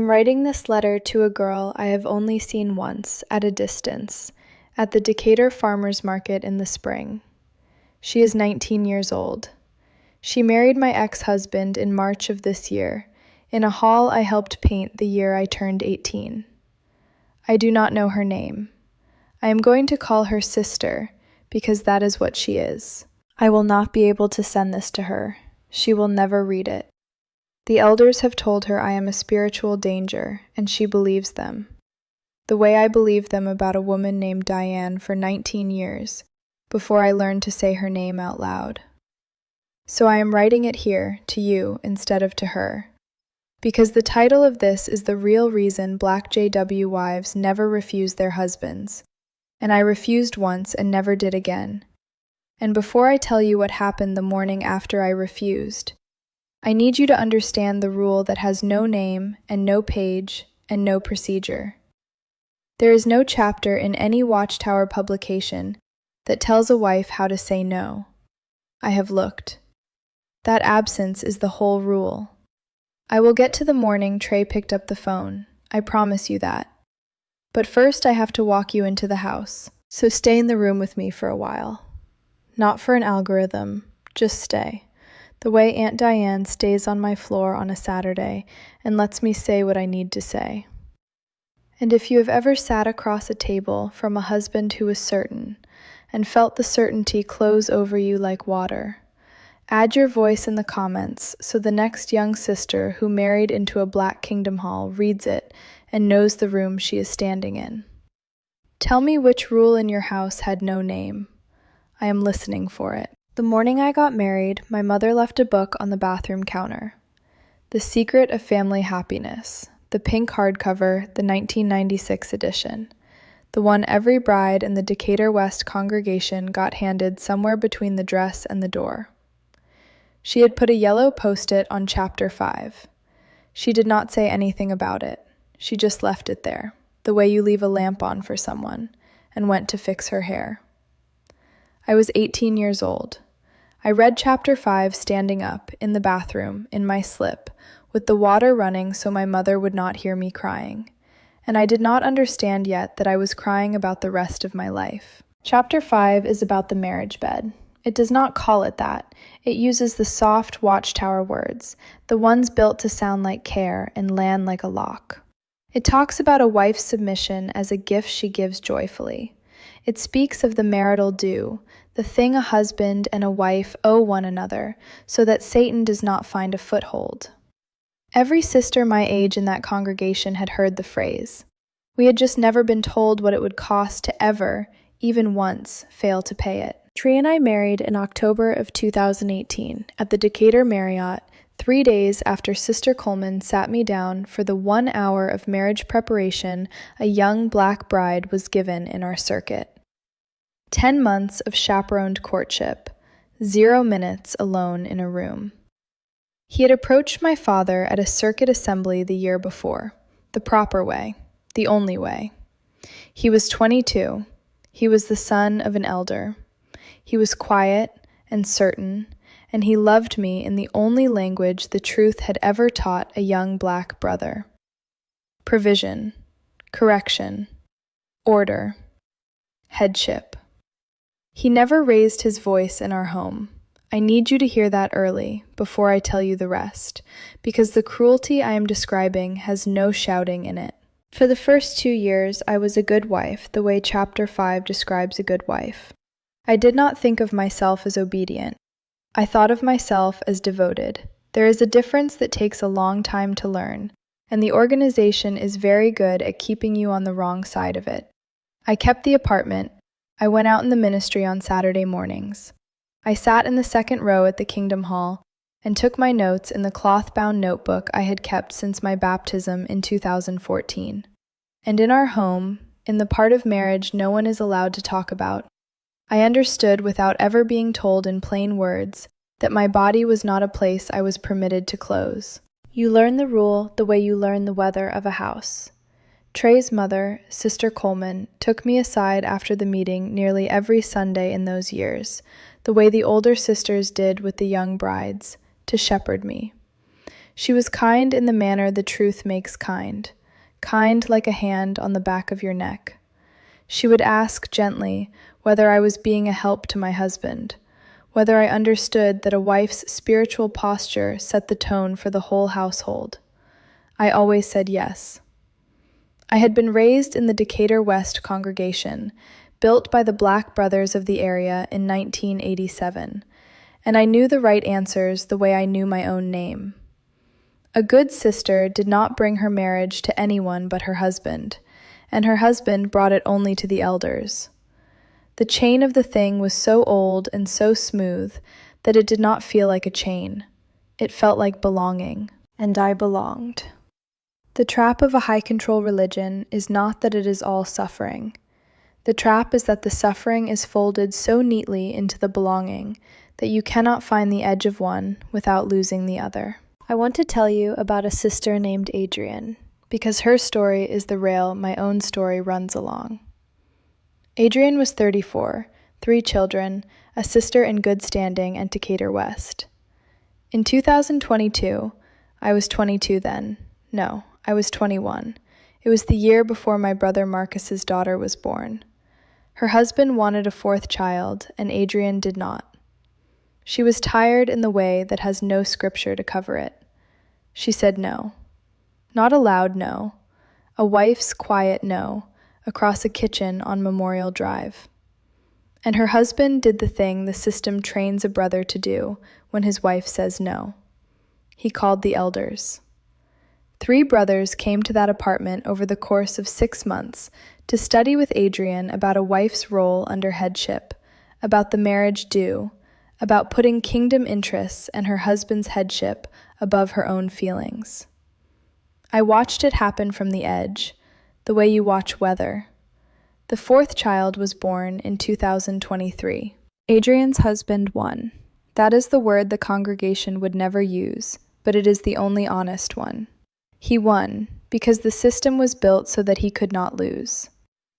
am writing this letter to a girl I have only seen once, at a distance, at the Decatur Farmers Market in the spring. She is 19 years old. She married my ex-husband in March of this year, in a hall I helped paint the year I turned 18. I do not know her name. I am going to call her sister, because that is what she is. I will not be able to send this to her. She will never read it. The elders have told her I am a spiritual danger, and she believes them. The way I believed them about a woman named Diane for 19 years, before I learned to say her name out loud. So I am writing it here, to you, instead of to her, because the title of this is the real reason Black JW wives never refuse their husbands, and I refused once and never did again. And before I tell you what happened the morning after I refused, I need you to understand the rule that has no name and no page and no procedure. There is no chapter in any Watchtower publication that tells a wife how to say no. I have looked. That absence is the whole rule. I will get to the morning Trey picked up the phone. I promise you that. But first I have to walk you into the house, so stay in the room with me for a while. Not for an algorithm, just stay. The way Aunt Diane stays on my floor on a Saturday and lets me say what I need to say. And if you have ever sat across a table from a husband who was certain, and felt the certainty close over you like water, add your voice in the comments so the next young sister who married into a Black Kingdom Hall reads it and knows the room she is standing in. Tell me which rule in your house had no name. I am listening for it. The morning I got married, my mother left a book on the bathroom counter. The Secret of Family Happiness, the pink hardcover, the 1996 edition. The one every bride in the Decatur West congregation got handed somewhere between the dress and the door. She had put a yellow post-it on chapter 5. She did not say anything about it. She just left it there, the way you leave a lamp on for someone, and went to fix her hair. I was 18 years old. I read chapter 5 standing up, in the bathroom, in my slip, with the water running so my mother would not hear me crying. And I did not understand yet that I was crying about the rest of my life. Chapter 5 is about the marriage bed. It does not call it that. It uses the soft Watchtower words, the ones built to sound like care and land like a lock. It talks about a wife's submission as a gift she gives joyfully. It speaks of the marital due, the thing a husband and a wife owe one another, so that Satan does not find a foothold. Every sister my age in that congregation had heard the phrase. We had just never been told what it would cost to ever, even once, fail to pay it. Tree and I married in October of 2018 at the Decatur Marriott, 3 days after Sister Coleman sat me down for the 1 hour of marriage preparation a young Black bride was given in our circuit. 10 months of chaperoned courtship, 0 minutes alone in a room. He had approached my father at a circuit assembly the year before, the proper way, the only way. He was 22. He was the son of an elder. He was quiet and certain, and he loved me in the only language the truth had ever taught a young Black brother. Provision, correction, order, headship. He never raised his voice in our home. I need you to hear that early, before I tell you the rest, because the cruelty I am describing has no shouting in it. For the first 2 years, I was a good wife, the way chapter 5 describes a good wife. I did not think of myself as obedient. I thought of myself as devoted. There is a difference that takes a long time to learn, and the organization is very good at keeping you on the wrong side of it. I kept the apartment. I went out in the ministry on Saturday mornings. I sat in the second row at the Kingdom Hall and took my notes in the cloth-bound notebook I had kept since my baptism in 2014. And in our home, in the part of marriage no one is allowed to talk about, I understood without ever being told in plain words that my body was not a place I was permitted to close. You learn the rule the way you learn the weather of a house. Trey's mother, Sister Coleman, took me aside after the meeting nearly every Sunday in those years, the way the older sisters did with the young brides, to shepherd me. She was kind in the manner the truth makes kind, kind like a hand on the back of your neck. She would ask gently whether I was being a help to my husband, whether I understood that a wife's spiritual posture set the tone for the whole household. I always said yes. I had been raised in the Decatur West congregation, built by the Black brothers of the area in 1987, and I knew the right answers the way I knew my own name. A good sister did not bring her marriage to anyone but her husband, and her husband brought it only to the elders. The chain of the thing was so old and so smooth that it did not feel like a chain. It felt like belonging, and I belonged. The trap of a high-control religion is not that it is all suffering. The trap is that the suffering is folded so neatly into the belonging that you cannot find the edge of one without losing the other. I want to tell you about a sister named Adrienne, because her story is the rail my own story runs along. Adrienne was 34, 3 children, a sister in good standing at Decatur West. In 2022, I was 22 then. No, I was 21. It was the year before my brother Marcus's daughter was born. Her husband wanted a 4th child, and Adrienne did not. She was tired in the way that has no scripture to cover it. She said no. Not a loud no, a wife's quiet no, across a kitchen on Memorial Drive. And her husband did the thing the system trains a brother to do when his wife says no. He called the elders. 3 brothers came to that apartment over the course of 6 months to study with Adrienne about a wife's role under headship, about the marriage due, about putting kingdom interests and her husband's headship above her own feelings. I watched it happen from the edge, the way you watch weather. The 4th child was born in 2023. Adrienne's husband won. That is the word the congregation would never use, but it is the only honest one. He won because the system was built so that he could not lose.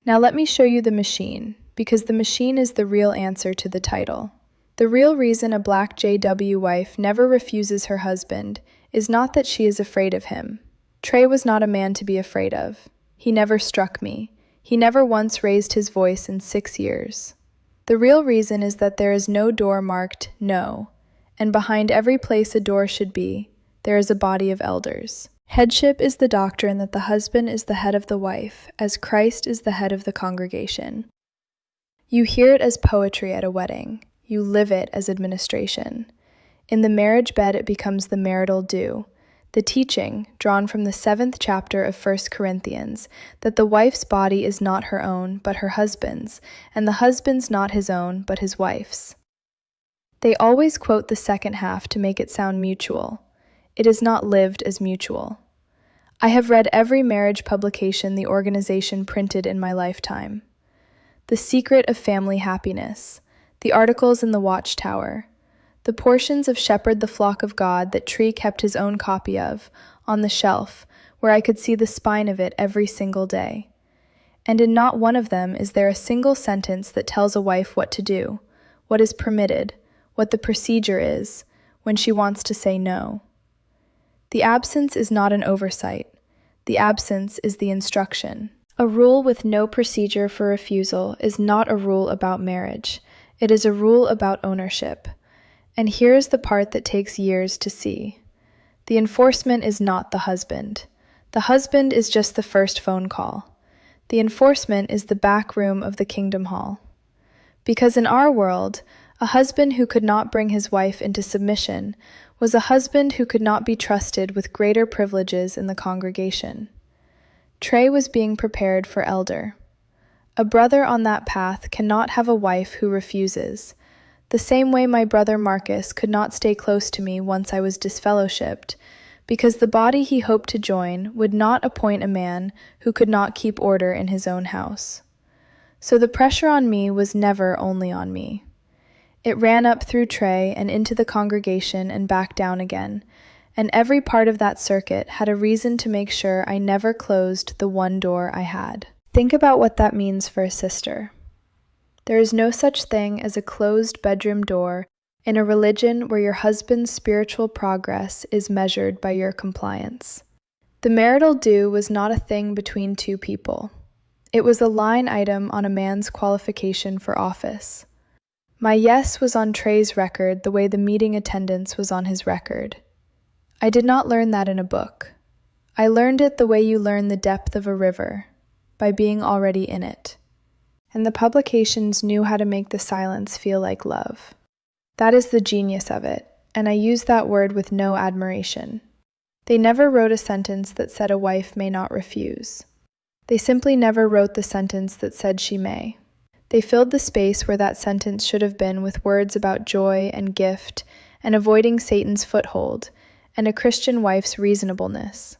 Now let me show you the machine, because the machine is the real answer to the title. The real reason a Black JW wife never refuses her husband is not that she is afraid of him. Trey was not a man to be afraid of. He never struck me. He never once raised his voice in 6 years. The real reason is that there is no door marked no, and behind every place a door should be, there is a body of elders. Headship is the doctrine that the husband is the head of the wife, as Christ is the head of the congregation. You hear it as poetry at a wedding. You live it as administration. In the marriage bed it becomes the marital due, the teaching, drawn from the 7th chapter of 1 Corinthians, that the wife's body is not her own, but her husband's, and the husband's not his own, but his wife's. They always quote the second half to make it sound mutual. It is not lived as mutual. I have read every marriage publication the organization printed in my lifetime. The Secret of Family Happiness, the articles in the Watchtower, the portions of Shepherd the Flock of God that Tree kept his own copy of, on the shelf, where I could see the spine of it every single day. And in not one of them is there a single sentence that tells a wife what to do, what is permitted, what the procedure is, when she wants to say no. The absence is not an oversight. The absence is the instruction. A rule with no procedure for refusal is not a rule about marriage. It is a rule about ownership. And here is the part that takes years to see. The enforcement is not the husband. The husband is just the first phone call. The enforcement is the back room of the Kingdom Hall. Because in our world, a husband who could not bring his wife into submission was a husband who could not be trusted with greater privileges in the congregation. Trey was being prepared for elder. A brother on that path cannot have a wife who refuses. The same way my brother Marcus could not stay close to me once I was disfellowshipped, because the body he hoped to join would not appoint a man who could not keep order in his own house. So the pressure on me was never only on me. It ran up through Trey and into the congregation and back down again, and every part of that circuit had a reason to make sure I never closed the one door I had. Think about what that means for a sister. There is no such thing as a closed bedroom door in a religion where your husband's spiritual progress is measured by your compliance. The marital due was not a thing between two people. It was a line item on a man's qualification for office. My yes was on Trey's record the way the meeting attendance was on his record. I did not learn that in a book. I learned it the way you learn the depth of a river, by being already in it. And the publications knew how to make the silence feel like love. That is the genius of it, and I use that word with no admiration. They never wrote a sentence that said a wife may not refuse. They simply never wrote the sentence that said she may. They filled the space where that sentence should have been with words about joy and gift and avoiding Satan's foothold and a Christian wife's reasonableness.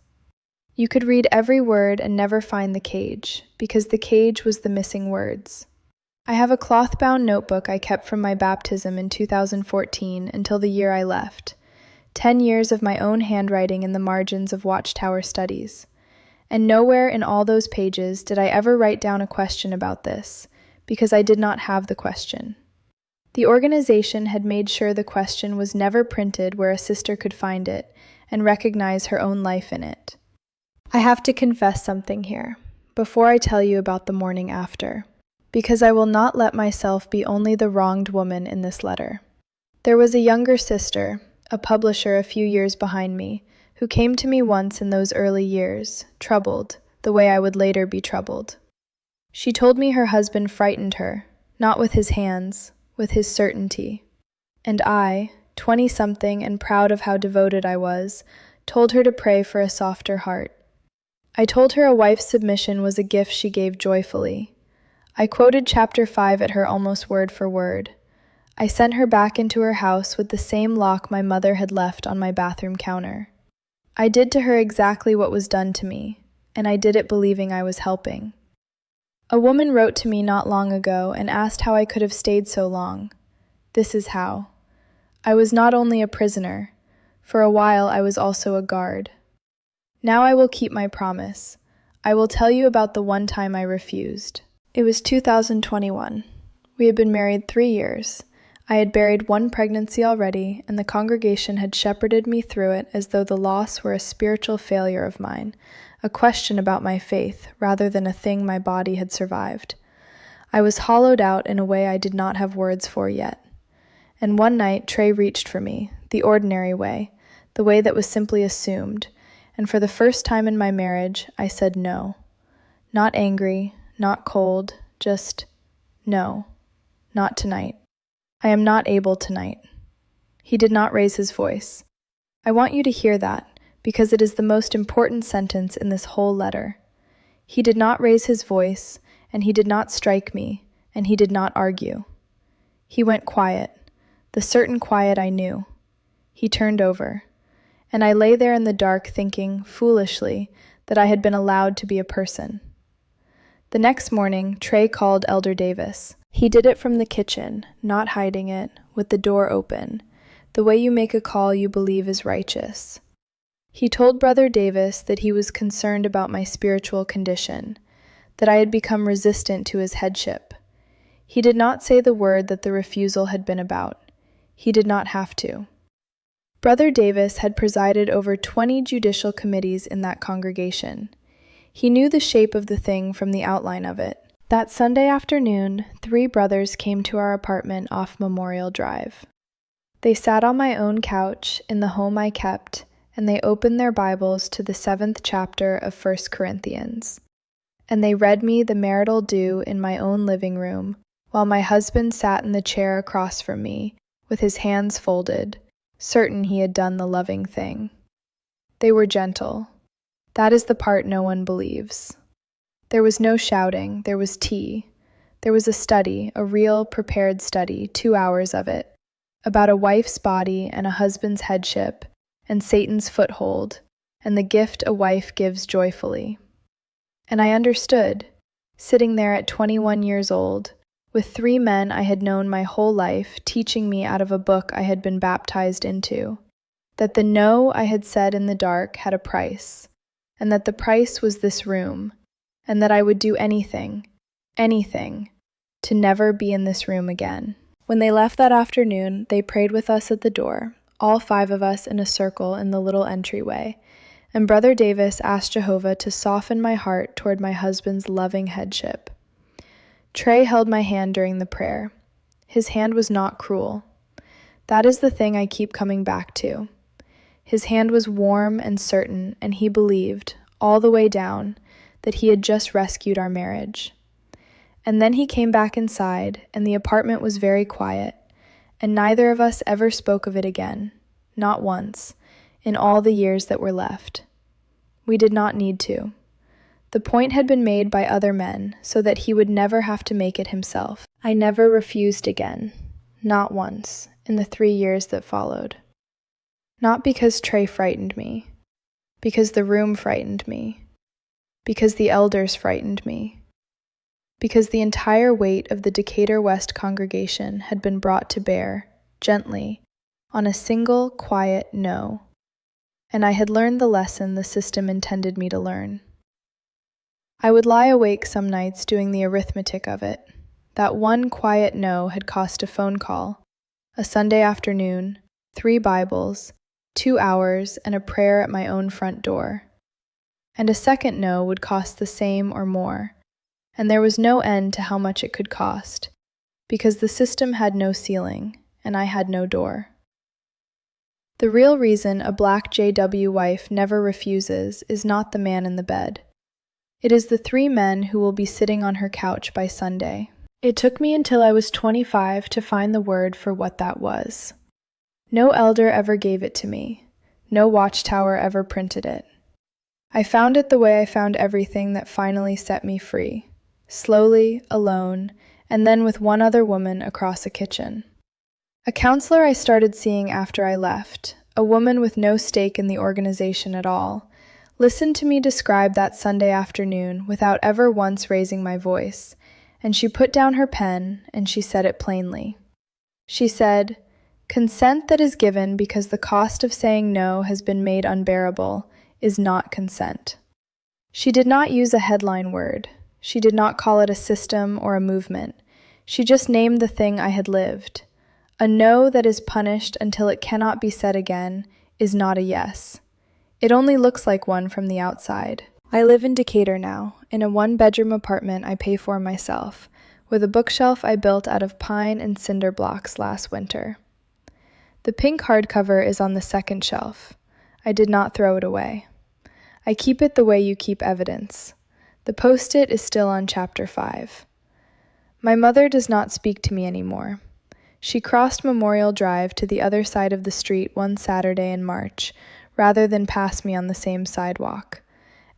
You could read every word and never find the cage, because the cage was the missing words. I have a cloth-bound notebook I kept from my baptism in 2014 until the year I left. 10 years of my own handwriting in the margins of Watchtower Studies. And nowhere in all those pages did I ever write down a question about this, because I did not have the question. The organization had made sure the question was never printed where a sister could find it and recognize her own life in it. I have to confess something here, before I tell you about the morning after, because I will not let myself be only the wronged woman in this letter. There was a younger sister, a publisher a few years behind me, who came to me once in those early years, troubled, the way I would later be troubled. She told me her husband frightened her, not with his hands, with his certainty. And I, 20-something and proud of how devoted I was, told her to pray for a softer heart. I told her a wife's submission was a gift she gave joyfully. I quoted chapter 5 at her almost word for word. I sent her back into her house with the same lock my mother had left on my bathroom counter. I did to her exactly what was done to me, and I did it believing I was helping. A woman wrote to me not long ago and asked how I could have stayed so long. This is how. I was not only a prisoner. For a while I was also a guard. Now I will keep my promise. I will tell you about the one time I refused. It was 2021. We had been married 3 years. I had buried one pregnancy already, and the congregation had shepherded me through it as though the loss were a spiritual failure of mine, a question about my faith, rather than a thing my body had survived. I was hollowed out in a way I did not have words for yet. And one night Trey reached for me, the ordinary way, the way that was simply assumed, and for the first time in my marriage, I said no. Not angry, not cold, just no, not tonight. I am not able tonight. He did not raise his voice. I want you to hear that, because it is the most important sentence in this whole letter. He did not raise his voice, and he did not strike me, and he did not argue. He went quiet, the certain quiet I knew. He turned over, and I lay there in the dark thinking, foolishly, that I had been allowed to be a person. The next morning, Trey called Elder Davis. He did it from the kitchen, not hiding it, with the door open, the way you make a call you believe is righteous. He told Brother Davis that he was concerned about my spiritual condition, that I had become resistant to his headship. He did not say the word that the refusal had been about. He did not have to. Brother Davis had presided over 20 judicial committees in that congregation. He knew the shape of the thing from the outline of it. That Sunday afternoon, 3 brothers came to our apartment off Memorial Drive. They sat on my own couch in the home I kept, and they opened their Bibles to the 7th chapter of 1 Corinthians. And they read me the marital due in my own living room, while my husband sat in the chair across from me, with his hands folded, certain he had done the loving thing. They were gentle. That is the part no one believes. There was no shouting, there was tea. There was a study, a real, prepared study, 2 hours of it, about a wife's body and a husband's headship, and Satan's foothold, and the gift a wife gives joyfully. And I understood, sitting there at 21 years old, with 3 men I had known my whole life teaching me out of a book I had been baptized into, that the no I had said in the dark had a price, and that the price was this room, and that I would do anything, to never be in this room again. When they left that afternoon, they prayed with us at the door, all 5 of us in a circle in the little entryway, and Brother Davis asked Jehovah to soften my heart toward my husband's loving headship. Trey held my hand during the prayer. His hand was not cruel. That is the thing I keep coming back to. His hand was warm and certain, and he believed, all the way down, that he had just rescued our marriage. And then he came back inside, and the apartment was very quiet, and neither of us ever spoke of it again, not once, in all the years that were left. We did not need to. The point had been made by other men, so that he would never have to make it himself. I never refused again, not once, in the 3 years that followed. Not because Trey frightened me, because the room frightened me, because the elders frightened me, because the entire weight of the Decatur West congregation had been brought to bear, gently, on a single, quiet no, and I had learned the lesson the system intended me to learn. I would lie awake some nights doing the arithmetic of it. That one quiet no had cost a phone call, a Sunday afternoon, 3 Bibles, 2 hours, and a prayer at my own front door. And a second no would cost the same or more, and there was no end to how much it could cost, because the system had no ceiling, and I had no door. The real reason a black JW wife never refuses is not the man in the bed. It is the 3 men who will be sitting on her couch by Sunday. It took me until I was 25 to find the word for what that was. No elder ever gave it to me. No watchtower ever printed it. I found it the way I found everything that finally set me free. Slowly, alone, and then with one other woman across a kitchen. A counselor I started seeing after I left, a woman with no stake in the organization at all, listened to me describe that Sunday afternoon without ever once raising my voice, and she put down her pen and she said it plainly. She said, "Consent that is given because the cost of saying no has been made unbearable is not consent." She did not use a headline word. She did not call it a system or a movement. She just named the thing I had lived. A no that is punished until it cannot be said again is not a yes. It only looks like one from the outside. I live in Decatur now, in a 1-bedroom apartment I pay for myself, with a bookshelf I built out of pine and cinder blocks last winter. The pink hardcover is on the 2nd shelf. I did not throw it away. I keep it the way you keep evidence. The post-it is still on chapter 5. My mother does not speak to me anymore. She crossed Memorial Drive to the other side of the street one Saturday in March, rather than pass me on the same sidewalk.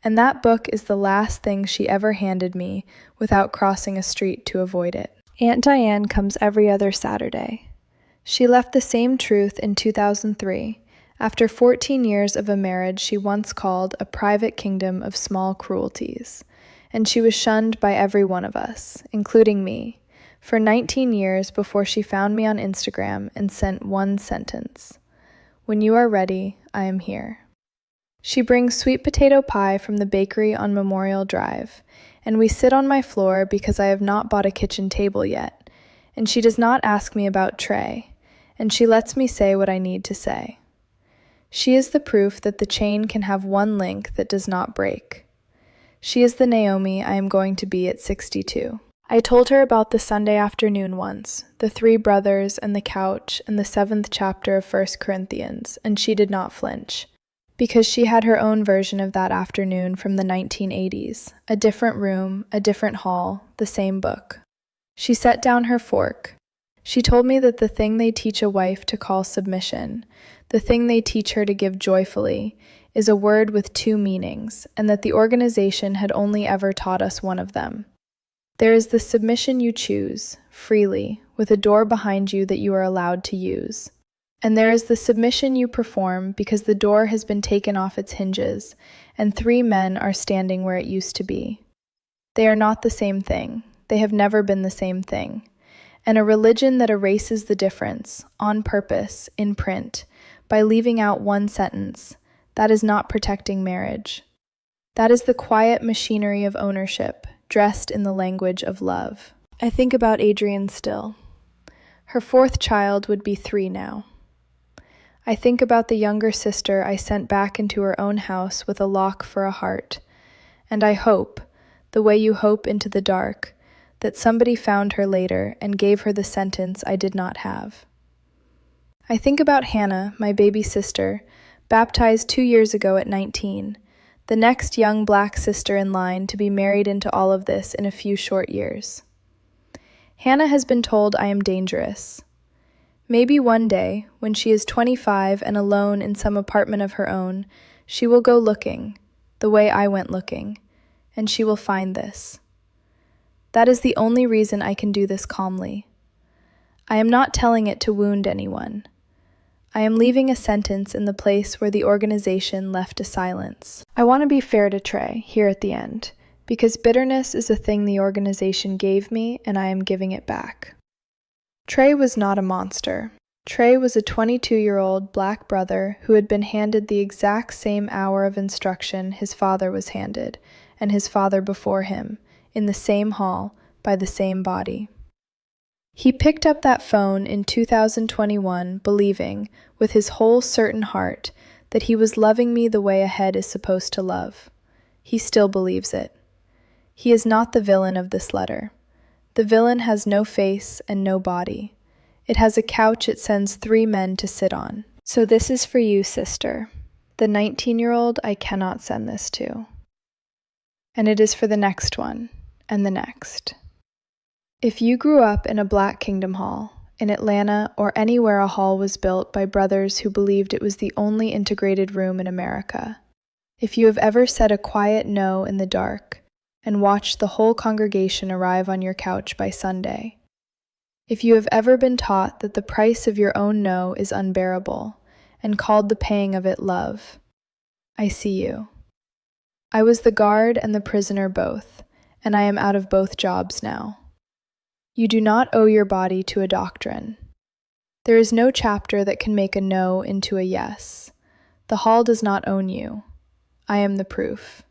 And that book is the last thing she ever handed me without crossing a street to avoid it. Aunt Diane comes every other Saturday. She left the same truth in 2003, after 14 years of a marriage she once called a private kingdom of small cruelties, and she was shunned by every one of us, including me, for 19 years before she found me on Instagram and sent one sentence: "When you are ready, I am here." She brings sweet potato pie from the bakery on Memorial Drive, and we sit on my floor because I have not bought a kitchen table yet, and she does not ask me about Trey, and she lets me say what I need to say. She is the proof that the chain can have one link that does not break. She is the Naomi I am going to be at 62. I told her about the Sunday afternoon once, the 3 brothers and the couch and the 7th chapter of 1 Corinthians, and she did not flinch. Because she had her own version of that afternoon from the 1980s, a different room, a different hall, the same book. She set down her fork. She told me that the thing they teach a wife to call submission, the thing they teach her to give joyfully, is a word with 2 meanings, and that the organization had only ever taught us one of them. There is the submission you choose, freely, with a door behind you that you are allowed to use. And there is the submission you perform because the door has been taken off its hinges, and 3 men are standing where it used to be. They are not the same thing. They have never been the same thing. And a religion that erases the difference, on purpose, in print, by leaving out one sentence, that is not protecting marriage. That is the quiet machinery of ownership, dressed in the language of love. I think about Adrienne still. Her fourth child would be 3 now. I think about the younger sister I sent back into her own house with a lock for a heart, and I hope, the way you hope into the dark, that somebody found her later and gave her the sentence I did not have. I think about Hannah, my baby sister, baptized 2 years ago at 19, the next young black sister in line to be married into all of this in a few short years. Hannah has been told I am dangerous. Maybe one day, when she is 25 and alone in some apartment of her own, she will go looking, the way I went looking, and she will find this. That is the only reason I can do this calmly. I am not telling it to wound anyone. I am leaving a sentence in the place where the organization left a silence. I want to be fair to Trey here at the end, because bitterness is a thing the organization gave me and I am giving it back. Trey was not a monster. Trey was a 22-year-old black brother who had been handed the exact same hour of instruction his father was handed, and his father before him, in the same hall, by the same body. He picked up that phone in 2021 believing, with his whole certain heart, that he was loving me the way a head is supposed to love. He still believes it. He is not the villain of this letter. The villain has no face and no body. It has a couch it sends 3 men to sit on. So this is for you, sister, the 19-year-old I cannot send this to. And it is for the next one, and the next. If you grew up in a black Kingdom Hall, in Atlanta or anywhere a hall was built by brothers who believed it was the only integrated room in America, if you have ever said a quiet no in the dark and watched the whole congregation arrive on your couch by Sunday, if you have ever been taught that the price of your own no is unbearable and called the paying of it love, I see you. I was the guard and the prisoner both, and I am out of both jobs now. You do not owe your body to a doctrine. There is no chapter that can make a no into a yes. The hall does not own you. I am the proof.